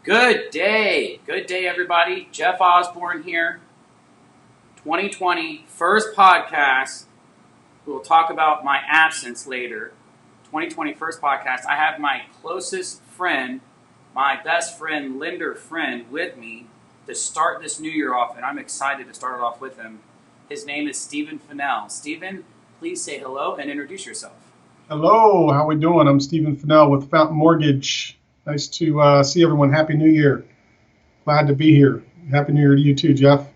Good day. Good day, everybody. Jeff Osborne here. 2020, first podcast. We'll talk about my absence later. 2020, first podcast. I have my closest friend, my best friend, lender friend, with me to start this new year off, and I'm excited to start it off with him. His name is Fennell. Stephen, please say hello and introduce yourself. Hello, how we doing? I'm Fennell with Fountain Mortgage. Nice to see everyone. Happy New Year. Glad to be here. Happy New Year to you too, Jeff.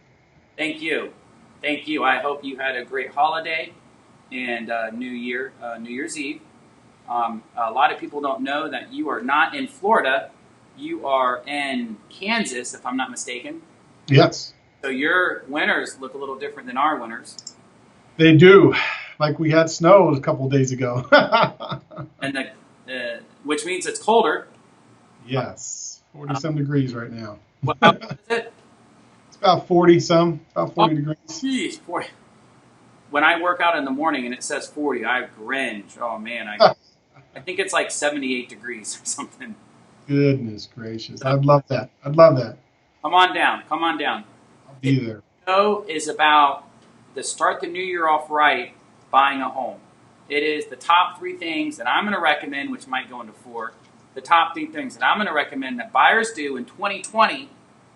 Thank you. Thank you. I hope you had a great holiday and New Year's Eve. A lot of people don't know that you are not in Florida. You are in Kansas, if I'm not mistaken. Yes. So your winters look a little different than our winters. They do. Like we had snow a couple of days ago. And which means it's colder. Yes. 40-some degrees right now. How is it? It's about 40-some, about 40 degrees. Geez, 40. When I work out in the morning and it says 40, I cringe. Oh, man. I think it's like 78 degrees or something. Goodness gracious. I'd love that. Come on down. I'll be there. The show is about to start the new year off right, buying a home. It is the top 3 things that I'm going to recommend, which might go into 4. The top 3 things that I'm going to recommend that buyers do in 2020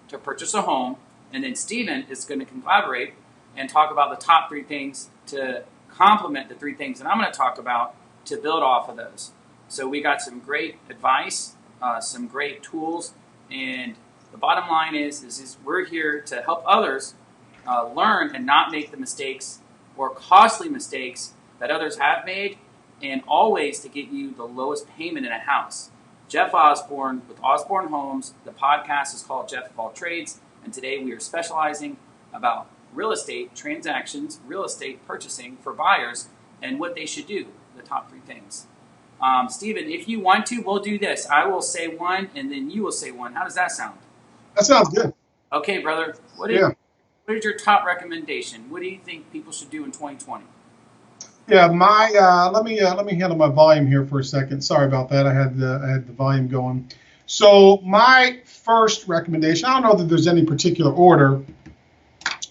to purchase a home. And then Stephen is going to collaborate and talk about the top 3 things to complement the 3 things that I'm going to talk about to build off of those. So we got some great advice, some great tools, and the bottom line is we're here to help others learn and not make the mistakes or costly mistakes that others have made, and always to get you the lowest payment in a house. Jeff Osborne with Osborne Homes. The podcast is called Jeff of All Trades, and today we are specializing about real estate transactions, real estate purchasing for buyers, and what they should do, the top 3 things. Stephen, if you want to, we'll do this. I will say one, and then you will say one. How does that sound? That sounds good. Okay, brother. What is your top recommendation? What do you think people should do in 2020? Yeah, let me handle my volume here for a second. Sorry about that. I had the volume going. So my first recommendation, I don't know that there's any particular order.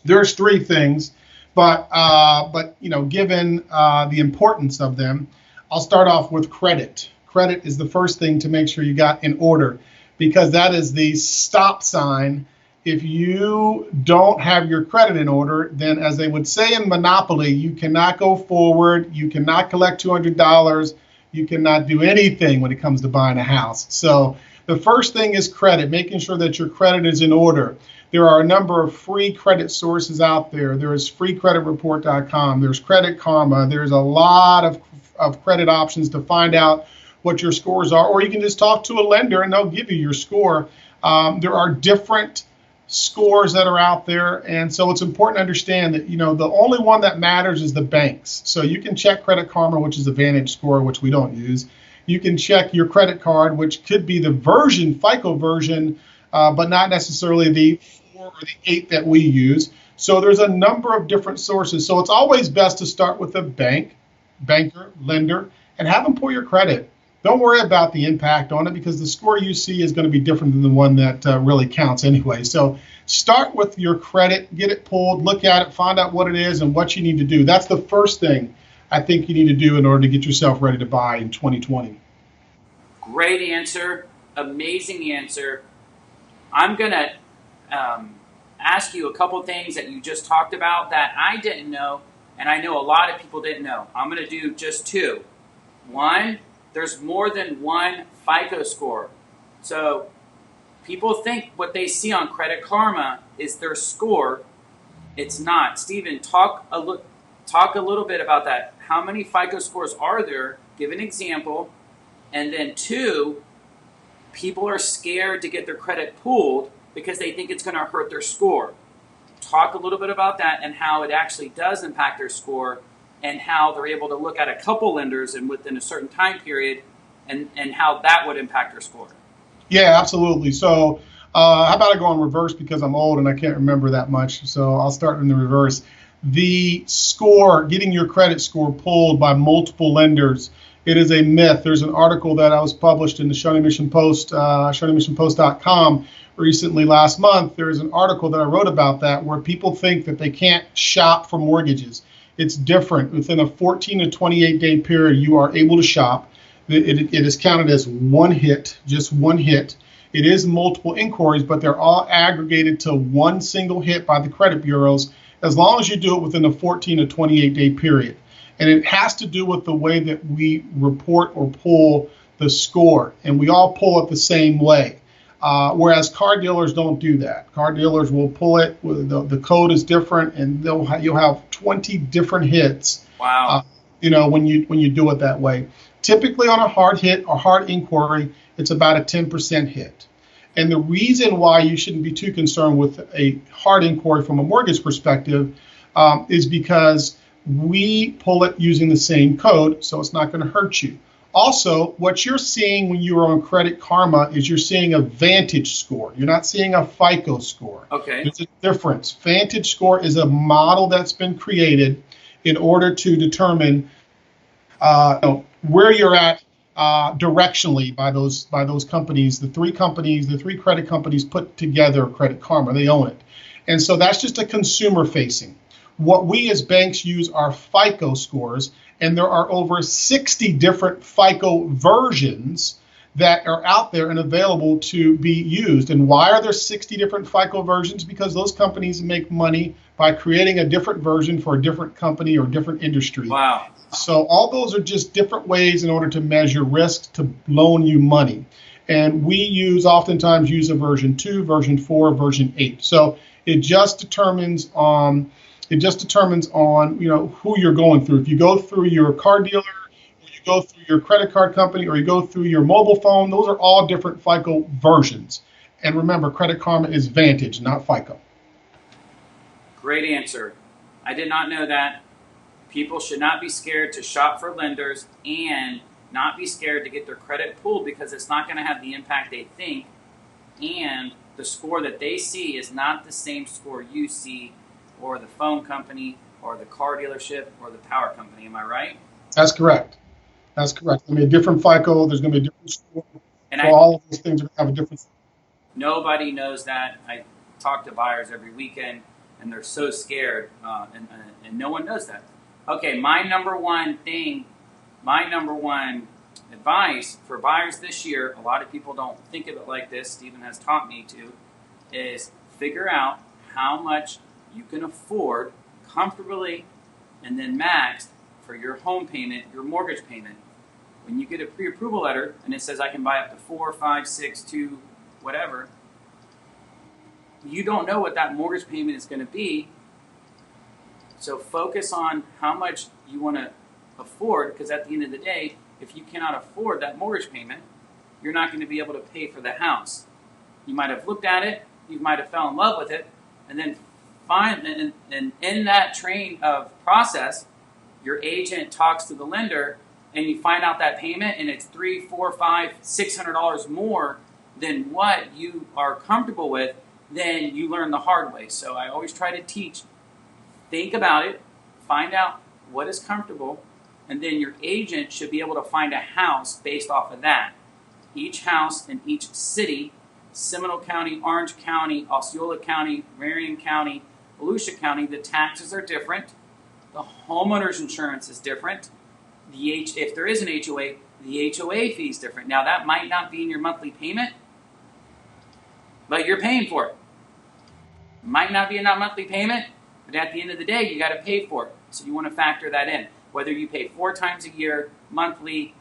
There's 3 things, but given the importance of them, I'll start off with credit. Credit is the first thing to make sure you got in order, because that is the stop sign. If you don't have your credit in order, then as they would say in Monopoly, you cannot go forward, you cannot collect $200, you cannot do anything when it comes to buying a house. So the first thing is credit, making sure that your credit is in order. There are a number of free credit sources out there. There is freecreditreport.com, there's Credit Karma, there's a lot of credit options to find out what your scores are, or you can just talk to a lender and they'll give you your score. There are different scores that are out there, and so it's important to understand that the only one that matters is the banks. So you can check Credit Karma, which is a Vantage score, which we don't use. You can check your credit card, which could be the FICO version, but not necessarily the 4 or the 8 that we use. So there's a number of different sources. So it's always best to start with a banker, lender, and have them pull your credit. Don't worry about the impact on it, because the score you see is going to be different than the one that really counts anyway. So start with your credit, get it pulled, look at it, find out what it is and what you need to do. That's the first thing I think you need to do in order to get yourself ready to buy in 2020. Great answer. Amazing answer. I'm going to ask you a couple things that you just talked about that I didn't know, and I know a lot of people didn't know. I'm going to do just 2. 1, there's more than one FICO score. So people think what they see on Credit Karma is their score. It's not. Stephen, talk a little bit about that. How many FICO scores are there? Give an example. And then 2, people are scared to get their credit pulled because they think it's going to hurt their score. Talk a little bit about that and how it actually does impact their score, and how they're able to look at a couple lenders and within a certain time period, and how that would impact their score. Yeah, absolutely. So how about I go in reverse, because I'm old and I can't remember that much. So I'll start in the reverse. The score, getting your credit score pulled by multiple lenders It is a myth. There's an article that I was published in the Shawnee Mission Post, ShawneeMissionPost.com recently last month. There is an article that I wrote about that where people think that they can't shop for mortgages. It's different. Within a 14 to 28 day period, you are able to shop. It is counted as one hit, just one hit. It is multiple inquiries, but they're all aggregated to one single hit by the credit bureaus, as long as you do it within a 14 to 28 day period. And it has to do with the way that we report or pull the score, and we all pull it the same way. Whereas car dealers don't do that. Car dealers will pull it, the code is different, and you'll have 20 different hits. Wow. When you do it that way. Typically on a hard hit or hard inquiry, it's about a 10% hit. And the reason why you shouldn't be too concerned with a hard inquiry from a mortgage perspective is because we pull it using the same code, so it's not going to hurt you. Also, what you're seeing when you are on Credit Karma is you're seeing a Vantage score. You're not seeing a FICO score. Okay. There's a difference. Vantage score is a model that's been created in order to determine where you're at directionally by those companies. The three credit companies put together Credit Karma. They own it. And so that's just a consumer facing. What we as banks use are FICO scores, and there are over 60 different FICO versions that are out there and available to be used. And why are there 60 different FICO versions? Because those companies make money by creating a different version for a different company or different industry. Wow. So all those are just different ways in order to measure risk to loan you money. And we oftentimes use a version 2, version 4, version 8. So it just determines on who you're going through. If you go through your car dealer, or you go through your credit card company, or you go through your mobile phone, those are all different FICO versions. And remember, Credit Karma is Vantage, not FICO. Great answer. I did not know that. People should not be scared to shop for lenders and not be scared to get their credit pulled, because it's not going to have the impact they think, and the score that they see is not the same score you see, or the phone company, or the car dealership, or the power company. Am I right? That's correct. That's correct. I mean, a different FICO, there's going to be a different score. And so all of those things are going to have a different. Nobody knows that. I talk to buyers every weekend, and they're so scared, and no one knows that. Okay, my number one advice for buyers this year, a lot of people don't think of it like this, Stephen has taught me to, is figure out how much you can afford comfortably and then maxed for your home payment, your mortgage payment. When you get a pre-approval letter and it says I can buy up to 4, 5, 6, 2, whatever, you don't know what that mortgage payment is going to be. So focus on how much you want to afford, because at the end of the day, if you cannot afford that mortgage payment, you're not going to be able to pay for the house. You might have looked at it, you might have fell in love with it, and then and in that train of process, your agent talks to the lender, and you find out that payment, and it's $300, $400, $500, $600 more than what you are comfortable with. Then you learn the hard way. So I always try to teach. Think about it, find out what is comfortable, and then your agent should be able to find a house based off of that. Each house in each city, Seminole County, Orange County, Osceola County, Marion County, Volusia County, the taxes are different. The homeowner's insurance is different. If there is an HOA, the HOA fee is different. Now that might not be in your monthly payment, but you're paying for it. Might not be in that monthly payment, but at the end of the day, you got to pay for it. So you want to factor that in. Whether you pay 4 times a year, monthly,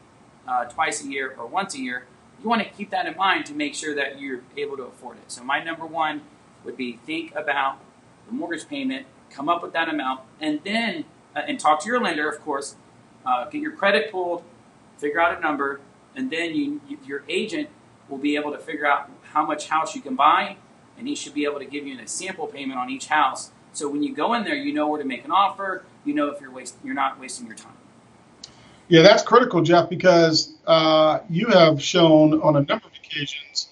twice a year, or once a year, you want to keep that in mind to make sure that you're able to afford it. So my number one would be think about the mortgage payment, come up with that amount, and then and talk to your lender, of course. Get your credit pulled, figure out a number, and then your agent will be able to figure out how much house you can buy, and he should be able to give you a sample payment on each house. So when you go in there, you know where to make an offer. You know if you're not wasting your time. Yeah, that's critical, Jeff, because you have shown on a number of occasions,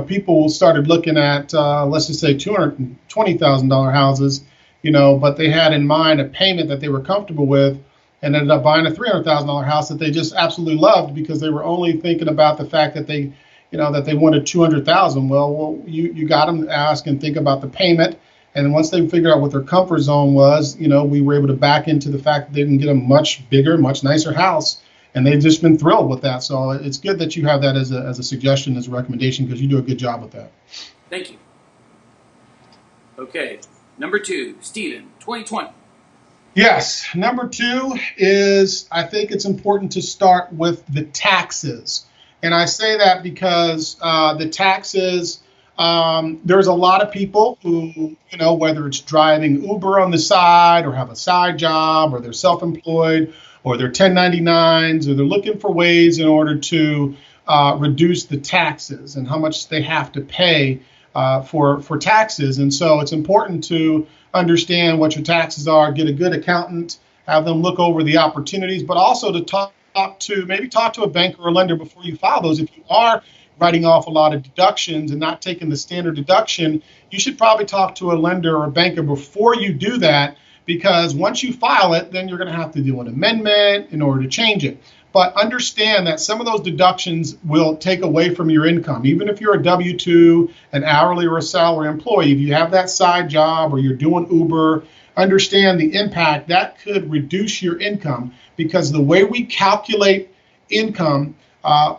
people started looking at, let's just say, $220,000 houses, but they had in mind a payment that they were comfortable with, and ended up buying a $300,000 house that they just absolutely loved because they were only thinking about the fact that they, that they wanted 200,000. Well, you got them to ask and think about the payment. And then once they figured out what their comfort zone was, we were able to back into the fact that they can get a much bigger, much nicer house. And they've just been thrilled with that. So it's good that you have that as a suggestion, as a recommendation, because you do a good job with that. Thank you. Okay, number 2, Stephen, 2020. Yes, number 2 is, I think it's important to start with the taxes. And I say that because the taxes, there's a lot of people who, whether it's driving Uber on the side or have a side job or they're self-employed or they're 1099s or they're looking for ways in order to reduce the taxes and how much they have to pay for taxes. And so it's important to understand what your taxes are, get a good accountant, have them look over the opportunities, but also to talk to a banker or lender before you file those. If you are writing off a lot of deductions and not taking the standard deduction, you should probably talk to a lender or a banker before you do that, because once you file it, then you're going to have to do an amendment in order to change it. But understand that some of those deductions will take away from your income. Even if you're a W-2, an hourly or a salary employee, if you have that side job or you're doing Uber, understand the impact that could reduce your income, because the way we calculate income,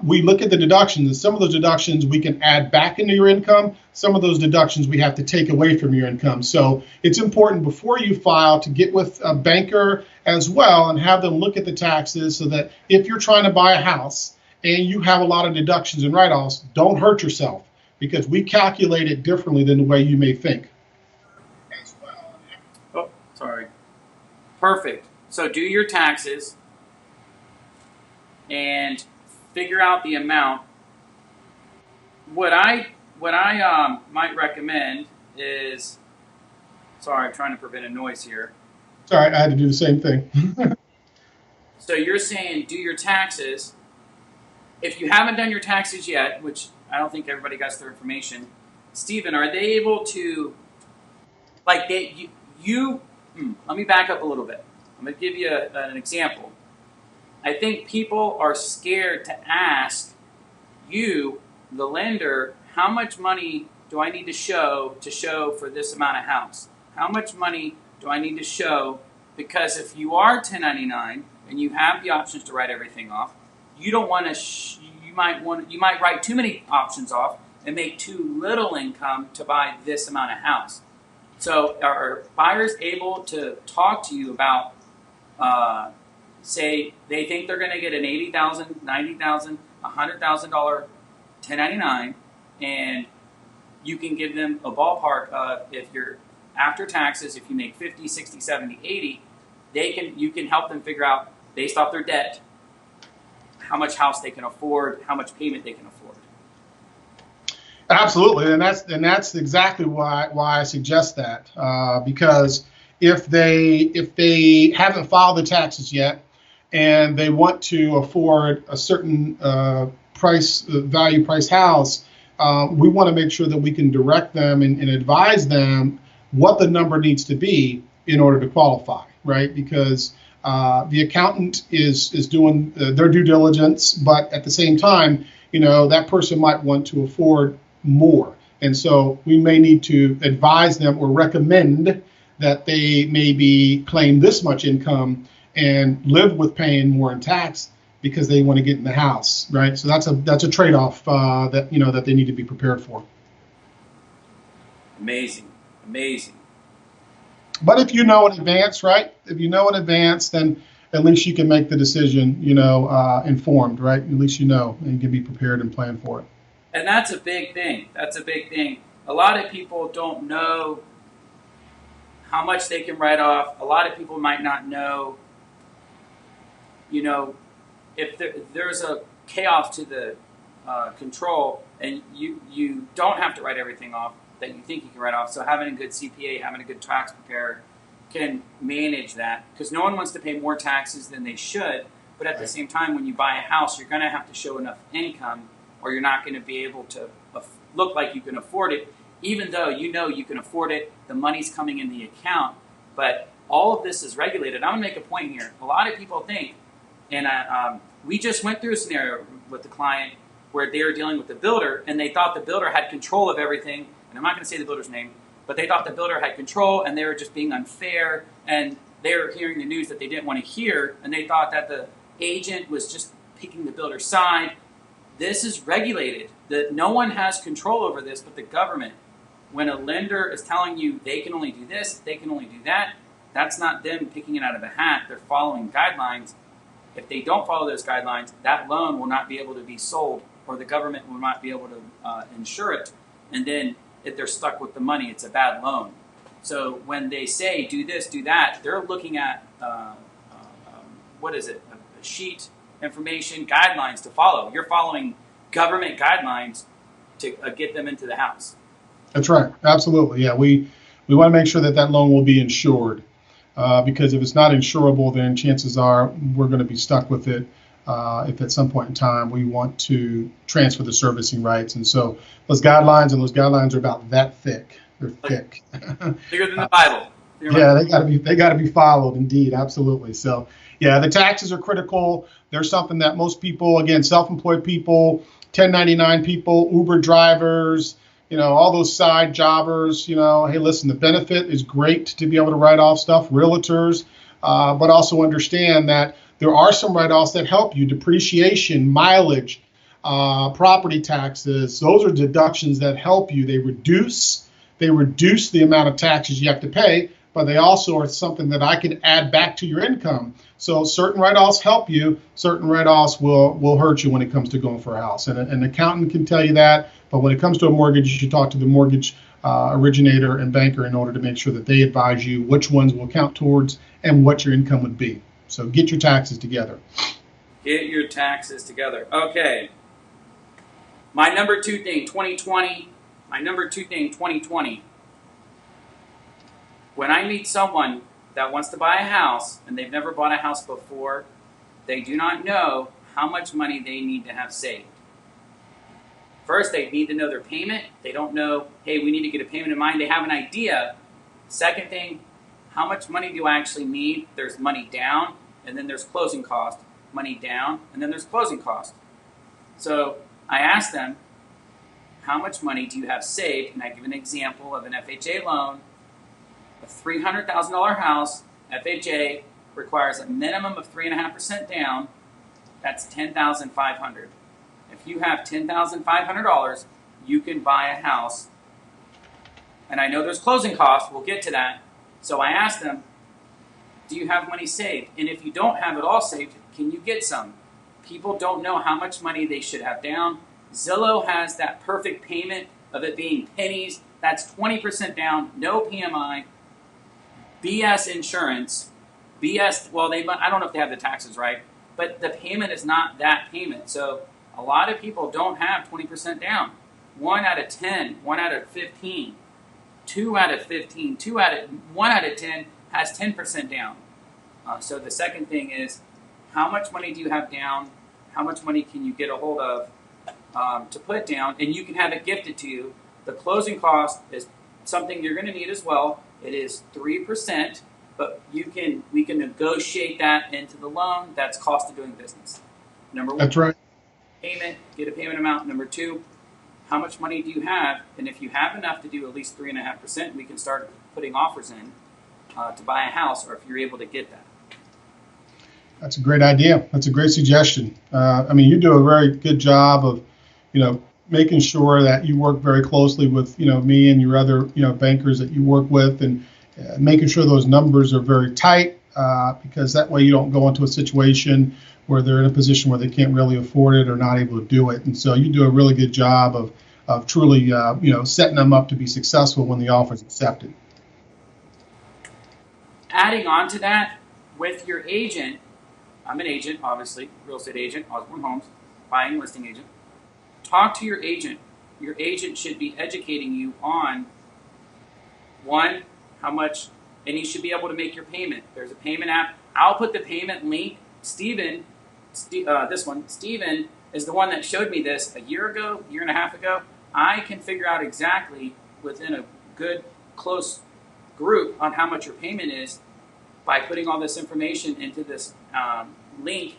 we look at the deductions, and some of those deductions we can add back into your income. Some of those deductions we have to take away from your income. So it's important before you file to get with a banker as well and have them look at the taxes, so that if you're trying to buy a house and you have a lot of deductions and write-offs, don't hurt yourself, because we calculate it differently than the way you may think. Oh, sorry. Perfect. So do your taxes and figure out the amount. What I might recommend is, sorry, I'm trying to prevent a noise here. Sorry, I had to do the same thing. So you're saying do your taxes. If you haven't done your taxes yet, which I don't think everybody got their information, Stephen, are they able to, like let me back up a little bit. I'm going to give you an example. I think people are scared to ask you, the lender, how much money do I need to show for this amount of house? How much money do I need to show? Because if you are 1099 and you have the options to write everything off, you don't want to. You might write too many options off and make too little income to buy this amount of house. So are buyers able to talk to you about? Say they think they're going to get an $80,000, $90,000, $100,000 1099, and you can give them a ballpark of, if you're after taxes, if you make 50, 60, 70, 80, you can help them figure out, based off their debt, how much house they can afford, how much payment they can afford. Absolutely, and that's exactly why I suggest that, because if they haven't filed the taxes yet and they want to afford a certain value price house, we want to make sure that we can direct them and advise them what the number needs to be in order to qualify, right? Because the accountant is doing their due diligence, but at the same time, that person might want to afford more. And so we may need to advise them or recommend that they maybe claim this much income and live with paying more in tax because they want to get in the house, right? So that's a trade-off that they need to be prepared for. Amazing. But if you know in advance, right? If you know in advance, then at least you can make the decision, informed, right? At least you know and you can be prepared and plan for it. And that's a big thing. A lot of people don't know how much they can write off. A lot of people might not know, if there's a chaos to the control, and you don't have to write everything off that you think you can write off. So having a good CPA, having a good tax preparer can manage that, because no one wants to pay more taxes than they should. But at the same time, when you buy a house, you're going to have to show enough income, or you're not going to be able to look like you can afford it, even though you can afford it. The money's coming in the account, but all of this is regulated. I'm going to make a point here. A lot of people think, and we just went through a scenario with the client where they were dealing with the builder, and they thought the builder had control of everything. And I'm not going to say the builder's name, but they thought the builder had control, and they were just being unfair, and they were hearing the news that they didn't want to hear, and they thought that the agent was just picking the builder's side. This is regulated. No one has control over this but the government. When a lender is telling you they can only do this, they can only do that, that's not them picking it out of a hat. They're following guidelines. If they don't follow those guidelines, that loan will not be able to be sold, or the government will not be able to insure it. And then if they're stuck with the money, it's a bad loan. So when they say do this, do that, they're looking at, what is it, a sheet, information, guidelines to follow. You're following government guidelines to get them into the house. That's right. Absolutely. Yeah, we want to make sure that loan will be insured, because if it's not insurable, then chances are we're going to be stuck with it. If at some point in time we want to transfer the servicing rights. And so those guidelines are about that thick. They're thick. Bigger than the Bible. Yeah, they got to be followed, indeed. Absolutely. So yeah, the taxes are critical. They're something that most people, again, self-employed people, 1099 people, Uber drivers, all those side jobbers, hey, listen, the benefit is great to be able to write off stuff, realtors, but also understand that there are some write-offs that help you. Depreciation, mileage, property taxes, those are deductions that help you. They reduce the amount of taxes you have to pay, but they also are something that I can add back to your income. So certain write-offs help you, certain write-offs will hurt you when it comes to going for a house. And an accountant can tell you that, but when it comes to a mortgage, you should talk to the mortgage originator and banker in order to make sure that they advise you which ones will count towards and what your income would be. So get your taxes together. Get your taxes together. Okay. My number two thing, 2020. When I meet someone that wants to buy a house and they've never bought a house before, they do not know how much money they need to have saved. First, they need to know their payment. They don't know, hey, we need to get a payment in mind. They have an idea. Second thing, how much money do I actually need? There's money down, and then there's closing cost. Money down, and then there's closing cost. So I ask them, how much money do you have saved? And I give an example of an FHA loan. A $300,000 house, FHA, requires a minimum of 3.5% down. That's $10,500. If you have $10,500, you can buy a house. And I know there's closing costs. We'll get to that. So I ask them, do you have money saved? And if you don't have it all saved, can you get some? People don't know how much money they should have down. Zillow has that perfect payment of it being pennies. That's 20% down, no PMI, BS insurance, BS, well, I don't know if they have the taxes right, but the payment is not that payment. So a lot of people don't have 20% down. 1 out of 10, 1 out of 15, 2 out of 15, 1 out of 10 has 10% down. So the second thing is, how much money do you have down? How much money can you get a hold of to put down? And you can have it gifted to you. The closing cost is something you're going to need as well. It is 3%, but we can negotiate that into the loan. That's cost of doing business. Number one, that's right. Payment, get a payment amount. Number two, how much money do you have? And if you have enough to do at least 3.5%, we can start putting offers in to buy a house, or if you're able to get that. That's a great idea. That's a great suggestion. You do a very good job of, making sure that you work very closely with, me and your other, bankers that you work with, and making sure those numbers are very tight, because that way you don't go into a situation where they're in a position where they can't really afford it or not able to do it. And so you do a really good job of truly, setting them up to be successful when the offer is accepted. Adding on to that, with your agent, I'm an agent, obviously, real estate agent, Osborne Homes, buying listing agent. Talk to your agent. Your agent should be educating you on, one, how much, and you should be able to make your payment. There's a payment app. I'll put the payment link. Steven is the one that showed me this a year and a half ago. I can figure out exactly within a good, close group on how much your payment is. by putting all this information into this link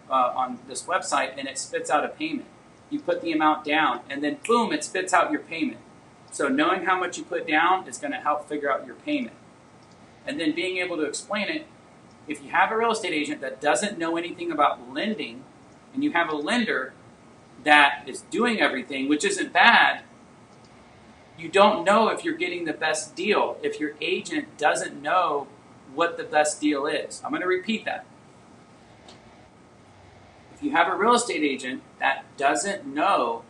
on this website, and it spits out a payment. You put the amount down, and then boom, it spits out your payment. So knowing how much you put down is going to help figure out your payment. And then being able to explain it, if you have a real estate agent that doesn't know anything about lending, and you have a lender that is doing everything, which isn't bad, you don't know if you're getting the best deal if your agent doesn't know what the best deal is. I'm going to repeat that. If you have a real estate agent that doesn't know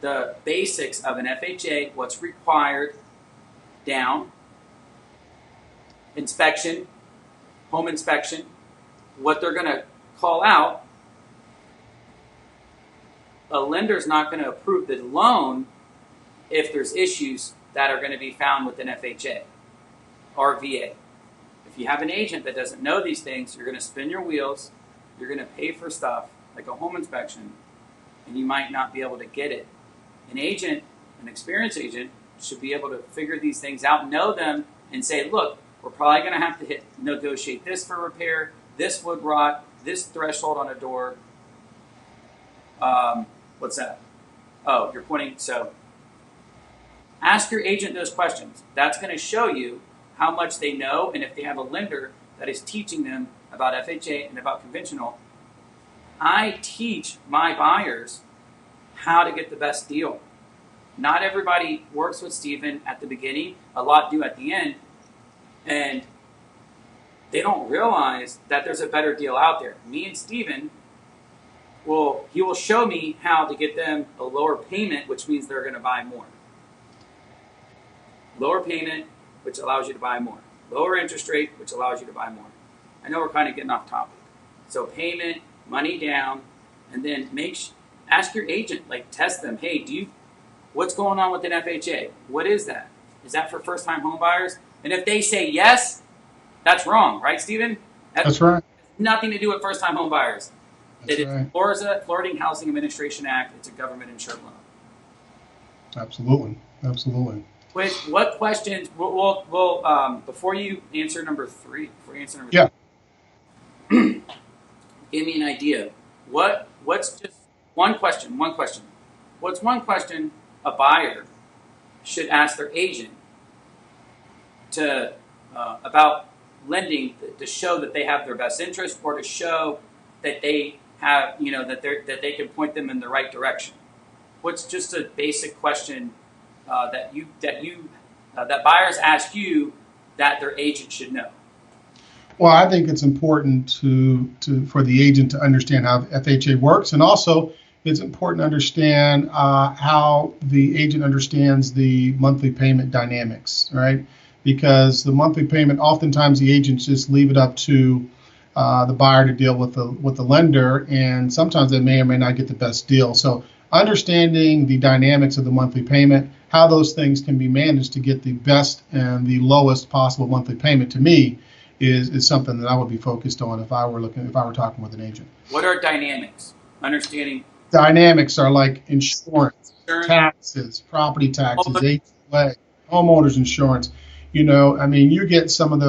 the basics of an FHA, what's required, down, inspection, home inspection, what they're going to call out, a lender's not going to approve the loan if there's issues that are going to be found with an FHA or VA. If you have an agent that doesn't know these things, you're going to spin your wheels, you're going to pay for stuff like a home inspection, and you might not be able to get it. An agent, an experienced agent, should be able to figure these things out, know them, and say, look, we're probably going to have to negotiate this for repair, this wood rot, this threshold on a door. What's that? Oh, you're pointing. So ask your agent those questions. That's going to show you how much they know, and if they have a lender that is teaching them about FHA and about conventional. I teach my buyers how to get the best deal. Not everybody works with Stephen at the beginning. A lot do at the end. And they don't realize that there's a better deal out there. Me and Stephen, he will show me how to get them a lower payment, which means they're going to buy more. Lower payment, which allows you to buy more. Lower interest rate, which allows you to buy more. I know we're kind of getting off topic. So payment, money down, and then ask your agent, test them. Hey, what's going on with an FHA? What is that? Is that for first-time home buyers? And if they say yes, that's wrong, right, Stephen? That's right. Nothing to do with first-time home buyers. That's right. Florida Housing Administration Act. It's a government-insured loan. Absolutely. Absolutely. What questions? We'll before you answer number three. Yeah. Give me an idea. What's just one question? What's one question a buyer should ask their agent about lending to show that they have their best interest, or to show that they have that they can point them in the right direction? What's just a basic question that buyers ask you that their agent should know? Well, I think it's important for the agent to understand how FHA works, and also it's important to understand how the agent understands the monthly payment dynamics, right? Because the monthly payment, oftentimes the agents just leave it up to the buyer to deal with the lender, and sometimes they may or may not get the best deal. So understanding the dynamics of the monthly payment, how those things can be managed to get the best and the lowest possible monthly payment, to me, is something that I would be focused on if I were talking with an agent. What are dynamics? Understanding. Dynamics are like insurance, taxes, property taxes, HOA, homeowners insurance. You help get some of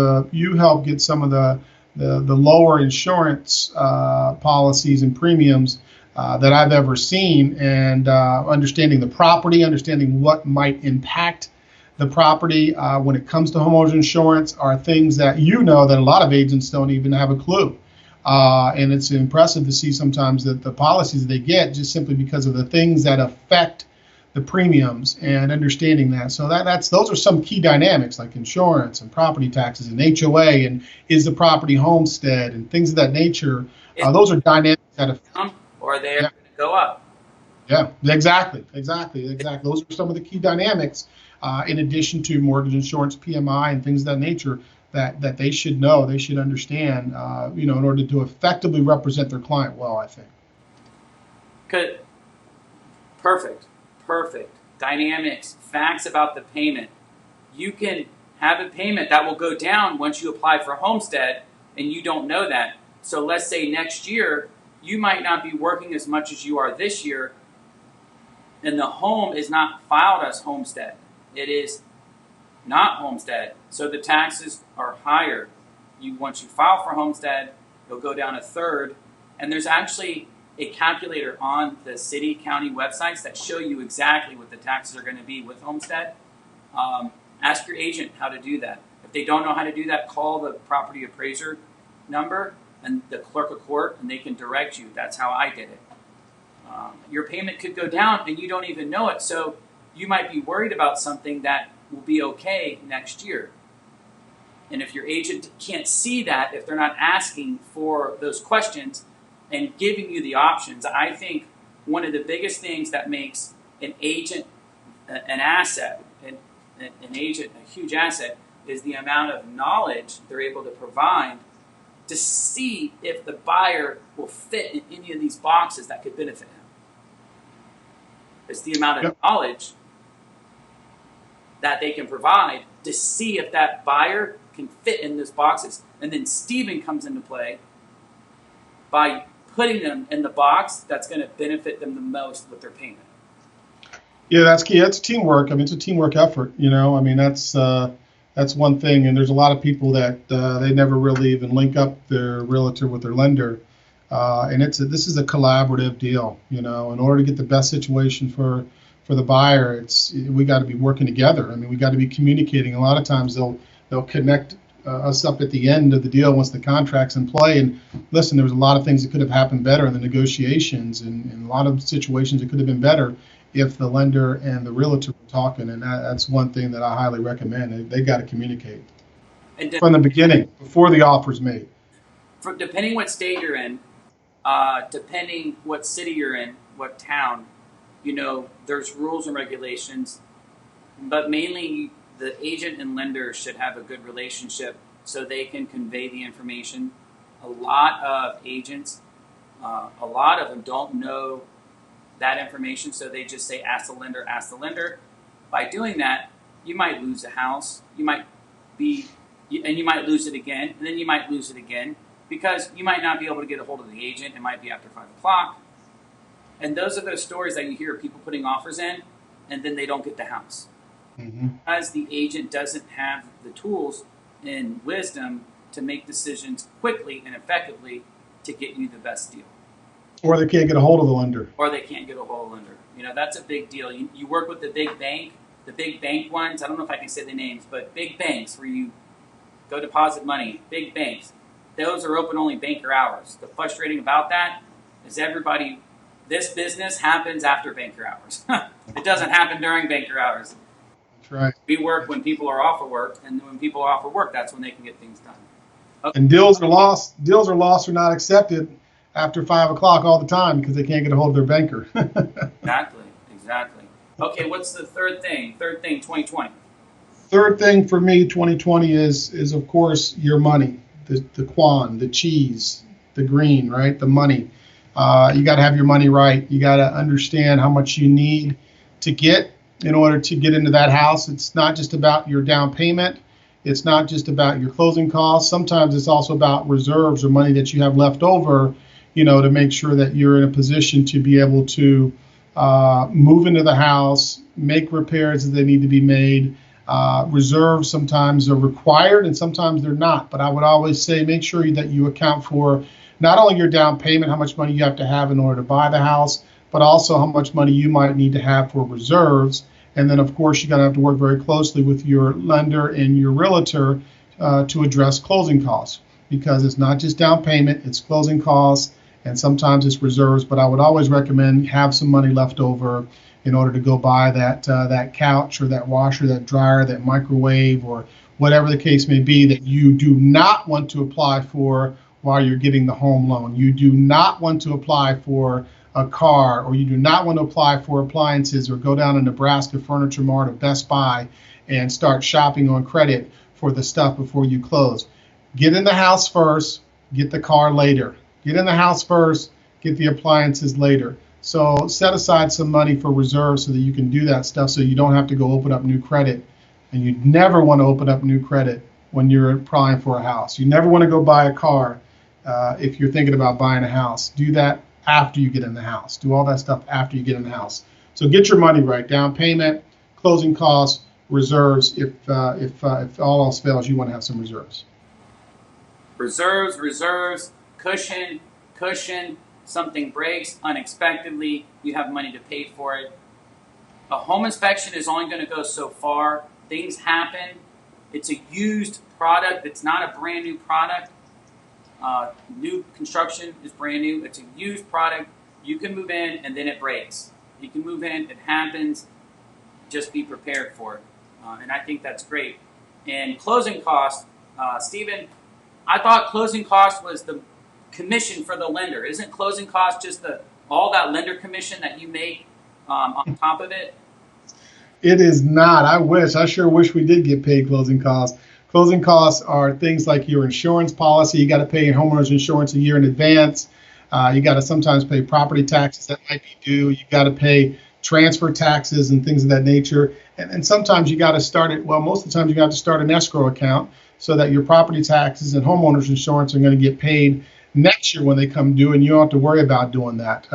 the lower insurance policies and premiums that I've ever seen, and understanding the property, understanding what might impact the property when it comes to homeowners insurance are things that that a lot of agents don't even have a clue. And it's impressive to see sometimes that the policies that they get, just simply because of the things that affect the premiums, and understanding that. So those are some key dynamics, like insurance and property taxes and HOA, and is the property homestead and things of that nature. Those are dynamics that affect. Or they're going to go up. Yeah, exactly. Those are some of the key dynamics, in addition to mortgage insurance, PMI, and things of that nature that they should know, they should understand, in order to effectively represent their client well, I think. Good. Perfect. Dynamics, facts about the payment. You can have a payment that will go down once you apply for homestead, and you don't know that. So let's say next year, you might not be working as much as you are this year, and the home is not filed as homestead. It is not homestead, so the taxes are higher. once you file for homestead, you'll go down a third, and there's actually a calculator on the city, county websites that show you exactly what the taxes are going to be with homestead. Ask your agent how to do that. If they don't know how to do that, call the property appraiser number and the clerk of court, and they can direct you. That's how I did it. Your payment could go down and you don't even know it, so you might be worried about something that will be okay next year. And if your agent can't see that, if they're not asking for those questions and giving you the options, I think one of the biggest things that makes an agent an asset, an agent a huge asset, is the amount of knowledge they're able to provide to see if the buyer will fit in any of these boxes that could benefit him. It's the amount of knowledge that they can provide to see if that buyer can fit in those boxes. And then Stephen comes into play by putting them in the box that's going to benefit them the most with their payment. Yeah, that's key. That's teamwork. I mean, it's a teamwork effort. I mean, that's one thing. And there's a lot of people that they never really even link up their realtor with their lender. And this is a collaborative deal. In order to get the best situation for the buyer, we got to be working together. I mean, we got to be communicating. A lot of times they'll connect us up at the end of the deal once the contract's in play. And listen, there was a lot of things that could have happened better in the negotiations, and a lot of situations that could have been better if the lender and the realtor were talking. And that's one thing that I highly recommend. They got to communicate from the beginning, before the offer's made. Depending what state you're in, depending what city you're in, what town, there's rules and regulations, but mainly the agent and lender should have a good relationship so they can convey the information. A lot of agents, a lot of them don't know that information, so they just say, ask the lender, ask the lender. By doing that, you might lose a house, you might lose it again, and then you might lose it again, because you might not be able to get a hold of the agent. It might be after 5 o'clock. And those are those stories that you hear of people putting offers in, and then they don't get the house. Mm-hmm. Because the agent doesn't have the tools and wisdom to make decisions quickly and effectively to get you the best deal. Or they can't get a hold of the lender. That's a big deal. You work with the big bank ones. I don't know if I can say the names, but big banks where you go deposit money, big banks. Those are open only banker hours. The frustrating about that is this business happens after banker hours. It doesn't happen during banker hours. That's right. We work when people are off of work, and when people are off of work, that's when they can get things done. Okay. And deals are lost or not accepted after 5 o'clock all the time because they can't get a hold of their banker. Exactly. Okay, what's the third thing? 2020. Third thing for me, 2020 is of course your money, the quan, the cheese, the green, right? The money. You got to have your money right. You got to understand how much you need to get in order to get into that house. It's not just about your down payment. It's not just about your closing costs. Sometimes it's also about reserves or money that you have left over, to make sure that you're in a position to be able to move into the house, make repairs as they need to be made. Reserves sometimes are required and sometimes they're not. But I would always say make sure that you account for not only your down payment, how much money you have to have in order to buy the house, but also how much money you might need to have for reserves. And then, of course, you're going to have to work very closely with your lender and your realtor to address closing costs, because it's not just down payment, it's closing costs, and sometimes it's reserves. But I would always recommend have some money left over in order to go buy that couch or that washer, that dryer, that microwave, or whatever the case may be that you do not want to apply for while you're getting the home loan. You do not want to apply for a car, or you do not want to apply for appliances or go down to Nebraska Furniture Mart or Best Buy and start shopping on credit for the stuff before you close. Get in the house first, get the car later. Get in the house first, get the appliances later. So set aside some money for reserves so that you can do that stuff so you don't have to go open up new credit. And you never want to open up new credit when you're applying for a house. You never want to go buy a car if you're thinking about buying a house. Do that after you get in the house. Do all that stuff after you get in the house. So get your money right. Down payment, closing costs, reserves. If all else fails, you want to have some reserves. reserves, cushion, something breaks unexpectedly, you have money to pay for it. A home inspection is only going to go so far. Things happen. It's a used product. It's not a brand new product. New construction is brand new. It's a used product. You can move in and then it breaks. You can move in, it happens. Just be prepared for it. And I think that's great. And closing costs, Stephen, I thought closing costs was the commission for the lender. Isn't closing costs just all that lender commission that you make on top of it? It is not. I sure wish we did get paid closing costs. Closing costs are things like your insurance policy. You got to pay homeowners insurance a year in advance. You got to sometimes pay property taxes that might be due. You got to pay transfer taxes and things of that nature. And sometimes you got to start it. Well, most of the time you got to start an escrow account so that your property taxes and homeowners insurance are going to get paid next year when they come due, and you don't have to worry about doing that.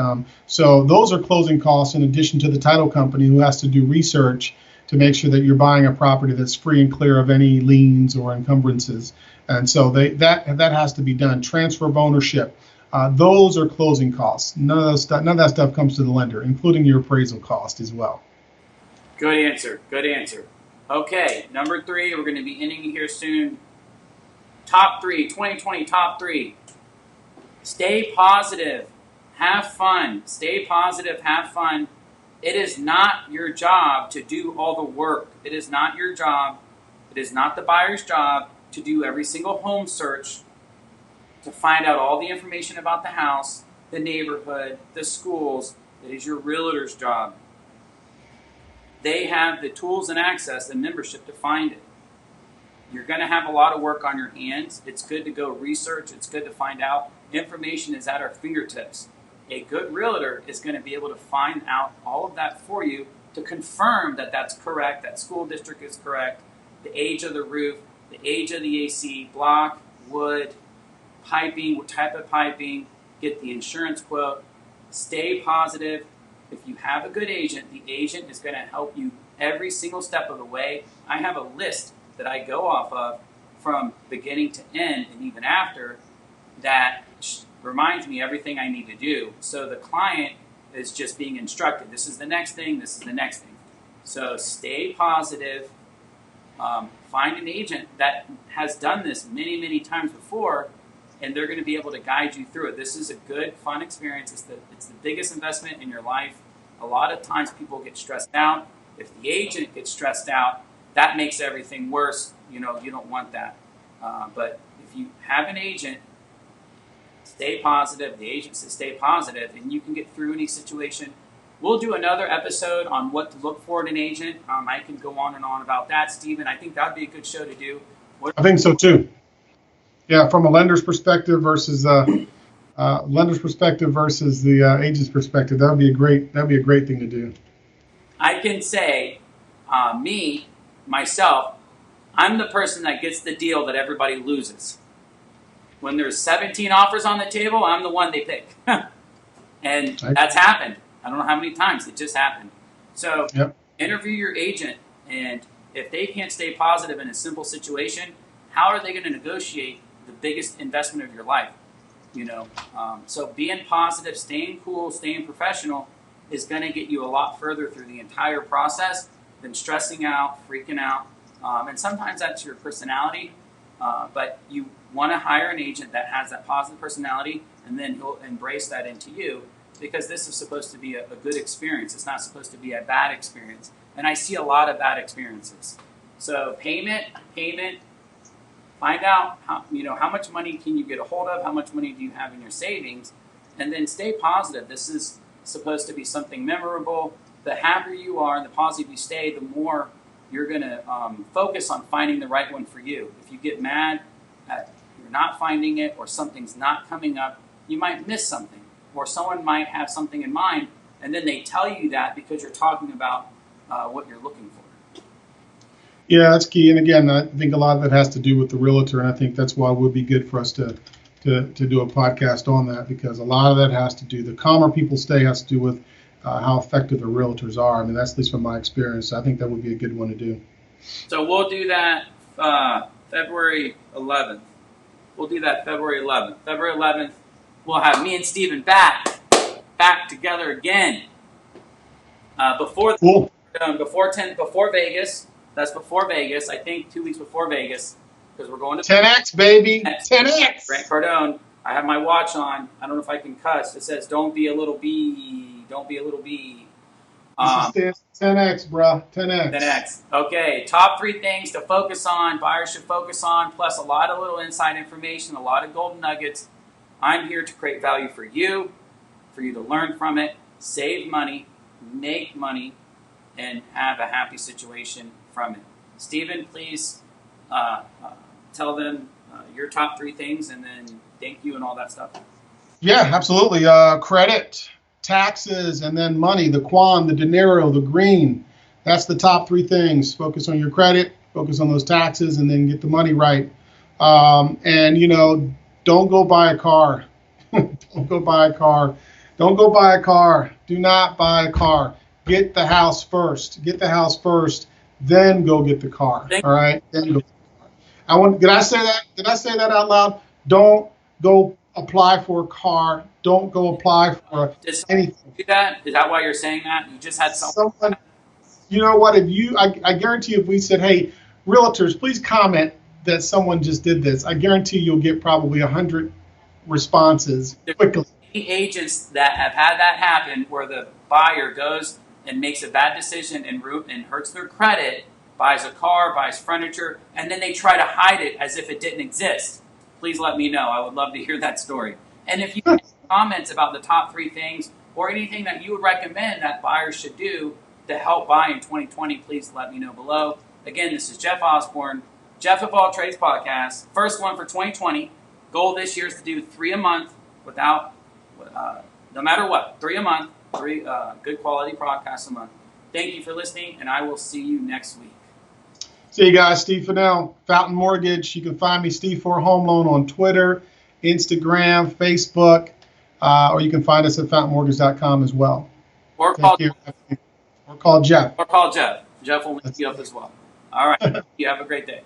So those are closing costs in addition to the title company who has to do research to make sure that you're buying a property that's free and clear of any liens or encumbrances. And so that has to be done. Transfer of ownership. Those are closing costs. None of that stuff comes to the lender, including your appraisal cost as well. Good answer. Okay, number 3, we're going to be ending here soon. Top 3, 2020 top 3. Stay positive. Have fun. Stay positive. Have fun. It is not your job to do all the work. It is not your job. It is not the buyer's job to do every single home search, to find out all the information about the house, the neighborhood, the schools. It is your realtor's job. They have the tools and access and membership to find it. You're going to have a lot of work on your hands. It's good to go research. It's good to find out. Information is at our fingertips. A good realtor is going to be able to find out all of that for you to confirm that that's correct, that school district is correct, the age of the roof, the age of the AC, block, wood, piping, what type of piping, get the insurance quote. Stay positive. If you have a good agent, the agent is going to help you every single step of the way. I have a list that I go off of from beginning to end and even after that reminds me everything I need to do. So the client is just being instructed. This is the next thing. This is the next thing. So stay positive. Find an agent that has done this many, many times before, and they're going to be able to guide you through it. This is a good, fun experience. It's the biggest investment in your life. A lot of times people get stressed out. If the agent gets stressed out, that makes everything worse. You don't want that. But if you have an agent, stay positive. The agent says stay positive, and you can get through any situation. We'll do another episode on what to look for in an agent. I can go on and on about that, Stephen. I think that'd be a good show to do. I think so too. Yeah, from a lender's perspective versus the agent's perspective, that'd be a great thing to do. I can say, myself, I'm the person that gets the deal that everybody loses. When there's 17 offers on the table, I'm the one they pick. And that's happened. I don't know how many times. It just happened. So Interview your agent, and if they can't stay positive in a simple situation, how are they going to negotiate the biggest investment of your life? So being positive, staying cool, staying professional is going to get you a lot further through the entire process than stressing out, freaking out. And sometimes that's your personality, but you want to hire an agent that has that positive personality, and then he'll embrace that into you, because this is supposed to be a good experience. It's not supposed to be a bad experience. And I see a lot of bad experiences. So payment, find out how much money can you get a hold of, how much money do you have in your savings, and then stay positive. This is supposed to be something memorable. The happier you are and the positive you stay, the more you're going to focus on finding the right one for you. If you get mad at you're not finding it, or something's not coming up, you might miss something, or someone might have something in mind, and then they tell you that because you're talking about what you're looking for. Yeah, that's key. And again, I think a lot of that has to do with the realtor, and I think that's why it would be good for us to do a podcast on that, because a lot of that has to do, the calmer people stay has to do with how effective the realtors are. I mean, that's at least from my experience. I think that would be a good one to do. So we'll do that February 11th. We'll do that February 11th. February 11th, we'll have me and Steven back together again. Before Vegas. That's before Vegas. I think 2 weeks before Vegas, because we're going to 10x, baby. 10x. Grant Cardone. I have my watch on. I don't know if I can cuss. It says, "Don't be a little bee. Don't be a little bee." This is 10x, bro. 10x. 10x. Okay. Top 3 things to focus on. Buyers should focus on. Plus a lot of little inside information, a lot of golden nuggets. I'm here to create value for you to learn from it, save money, make money, and have a happy situation from it. Steven, please tell them your top 3 things, and then thank you and all that stuff. Yeah, absolutely. Credit, taxes, and then money, the quan, the dinero, the green. That's the top 3 things. Focus on your credit, focus on those taxes, and then get the money right. And, don't go buy a car. Don't go buy a car. Don't go buy a car. Do not buy a car. Get the house first. Get the house first, then go get the car. All right? Then go. Did I say that? Did I say that out loud? Don't go apply for a car. Don't go apply for anything. Do that? Is that why you're saying that? You just had someone. You know what? I guarantee if we said, hey, realtors, please comment that someone just did this, I guarantee you'll get probably 100 responses quickly. Agents that have had that happen, where the buyer goes and makes a bad decision and hurts their credit, buys a car, buys furniture, and then they try to hide it as if it didn't exist. Please let me know. I would love to hear that story. And if you have comments about the top 3 things or anything that you would recommend that buyers should do to help buy in 2020, please let me know below. Again, this is Jeff Osborne, Jeff of All Trades Podcast. First one for 2020. Goal this year is to do 3 a month without, no matter what, 3 a month, 3 good quality podcasts a month. Thank you for listening, and I will see you next week. See you guys. Steve Fennell, Fountain Mortgage. You can find me, Steve for Home Loan, on Twitter, Instagram, Facebook, or you can find us at fountainmortgage.com as well. Or call Jeff. Or call Jeff. Jeff will link you up as well. All right. You have a great day.